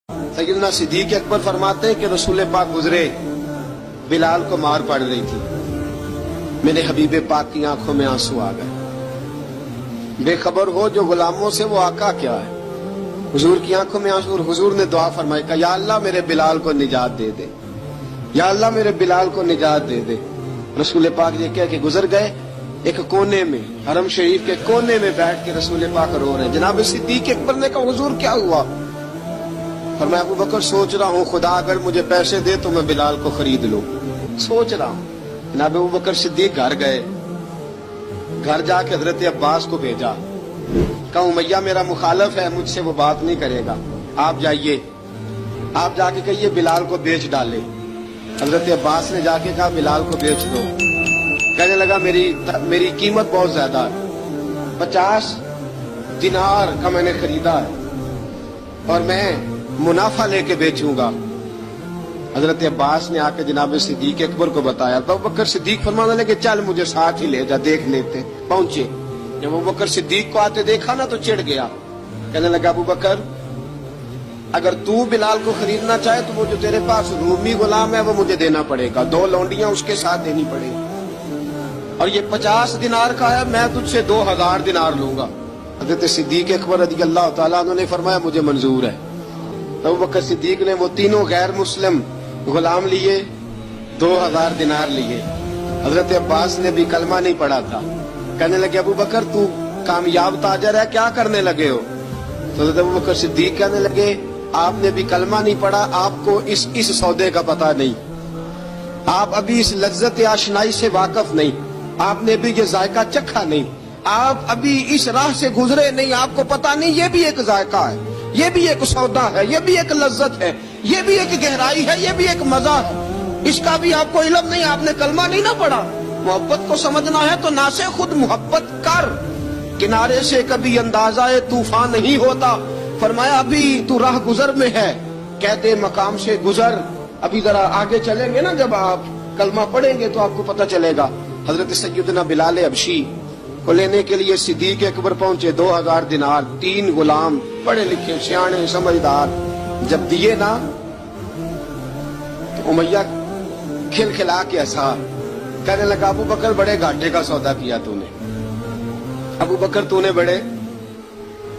सैयदना सिद्दीक अकबर फरमाते हैं कि रसूल पाक गुजरे, बिलाल को मार पड़ रही थी, मेरे हबीब पाक की आंखों में आंसू आ गए। बेखबर हो जो गुलामों से वो आका क्या है। हुजूर की आंखों में आंसू और हुजूर ने दुआ फरमाई कि या अल्लाह मेरे बिलाल को निजात दे दे, या अल्लाह मेरे बिलाल को निजात दे दे। रसूल पाक ये कह के गुजर गए। एक कोने में, हरम शरीफ के कोने में बैठ के रसूल पाक रो रहे हैं। जनाब सिद्दीक अकबर ने कहा हुजूर क्या हुआ? फरमाया अबू बकर सोच रहा हूँ खुदा अगर मुझे पैसे दे तो मैं बिलाल को खरीद लूं, सोच रहा हूँ। जनाब अबू बकर सिद्दीक घर गए, घर जाके हजरत अब्बास को भेजा, कहा उमैया मेरा मुखालिफ है, मुझसे वो बात नहीं करेगा, आप जाइए, आप जाके कहिए बिलाल को बेच डाले। हजरत अब्बास ने जाके कहा बिलाल को बेच दो। कहने लगा मेरी कीमत बहुत ज्यादा है, 50 दिनार का मैंने खरीदा है और मैं मुनाफा लेके बेचूंगा। हजरत अब्बास ने आके जनाब सिद्दीक अकबर को बताया तो अबू बकर सिद्दीक फरमाने लगे चल मुझे साथ ही ले जा, देख लेते। पहुंचे, जब अबू बकर सिद्दीक को आते देखा ना तो चिढ़ गया। कहने लगा अबू बकर अगर तू बिलाल को खरीदना चाहे तो वो जो तेरे पास रूमी गुलाम है वो मुझे देना पड़ेगा, 2 लौंडियां उसके साथ देनी पड़ेगी, और ये 50 दिनार का है, मैं तुझसे 2000 दिनार लूंगा। हजरत सिद्दीक अकबर रज़ी अल्लाह तआला अन्हु ने फरमाया मुझे मंजूर है। तो अबू बकर सिद्दीक ने वो तीनों गैर मुस्लिम गुलाम लिए, 2000 दिनार लिए। हजरत अब्बास ने भी कलमा नहीं पढ़ा था। कहने लगे अबू बकर तू कामयाब ताजर है, क्या करने लगे हो? तो हजरत अबू बकर सिद्दीक कहने लगे आपने भी कलमा नहीं पढ़ा, आपको इस सौदे का पता नहीं, आप अभी इस लज्जत आशनाई से वाकिफ नहीं, आपने भी ये जायका चखा नहीं, आप अभी इस राह से गुजरे नहीं, आपको पता नहीं ये भी एक जायका है, ये भी एक सौदा है, ये भी एक लज्जत है, ये भी एक गहराई है, ये भी एक मजा है, इसका भी आपको इल्म नहीं, आपने कलमा नहीं ना पढ़ा। मोहब्बत को समझना है तो ना से खुद मोहब्बत कर, किनारे से कभी अंदाजा तूफान नहीं होता। फरमाया अभी तू राह गुजर में है, कहते मकाम से गुजर, अभी जरा आगे चलेंगे ना, जब आप कलमा पढ़ेंगे तो आपको पता चलेगा। हजरत सैयदना बिलाल हबशी को लेने के लिए सिद्दीक अकबर पहुंचे, 2000 दिनार, 3 गुलाम, पढ़े लिखे सियाने समझदार, जब दिए ना तो उमैया खिलखिला के ऐसा कहने लगा अबू बकर बड़े घाटे का सौदा किया तूने, अबू बकर तूने बड़े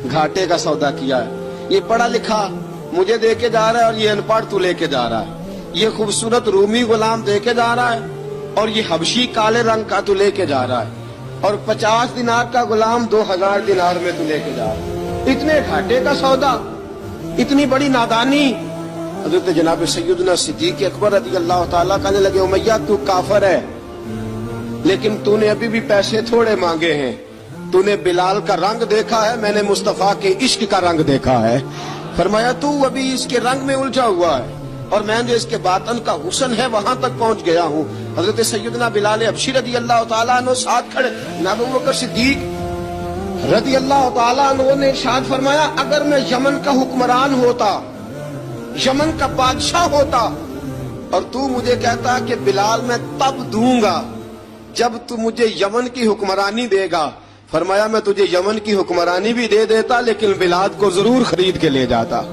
घाटे का सौदा किया है। ये पढ़ा लिखा मुझे दे के जा रहा है और ये अनपढ़ तू लेके जा रहा है, ये खूबसूरत रूमी गुलाम दे के जा रहा है और ये हबशी काले रंग का तू लेके जा रहा है, और 50 दिनार का गुलाम 2000 दिनार में तू लेके जा रहा है, इतने घाटे का सौदा, इतनी बड़ी नादानी। हजरत जनाब सैयदना सिद्दीक अकबर रज़ी अल्लाह तआला कहने लगे उमैया तू काफिर है, लेकिन तूने अभी भी पैसे थोड़े मांगे हैं, तूने बिलाल का रंग देखा है, मैंने मुस्तफा के इश्क का रंग देखा है। फरमाया तू अभी इसके रंग में उलझा हुआ है और मैं जो इसके बातन का हुस्न है वहां तक पहुंच गया हूँ। हजरत सैयदना बिलाल हबशी रज़ी अल्लाह तआला अन्हु साथ खड़े, जनाब अबू बकर सिद्दीक रज़ी अल्लाह तआला अन्हु ने इरशाद फरमाया अगर मैं यमन का हुक्मरान होता, यमन का बादशाह होता, और तू मुझे कहता कि बिलाल मैं तब दूंगा जब तू मुझे यमन की हुक्मरानी देगा, फरमाया मैं तुझे यमन की हुक्मरानी भी दे देता लेकिन बिलाल को जरूर खरीद के ले जाता।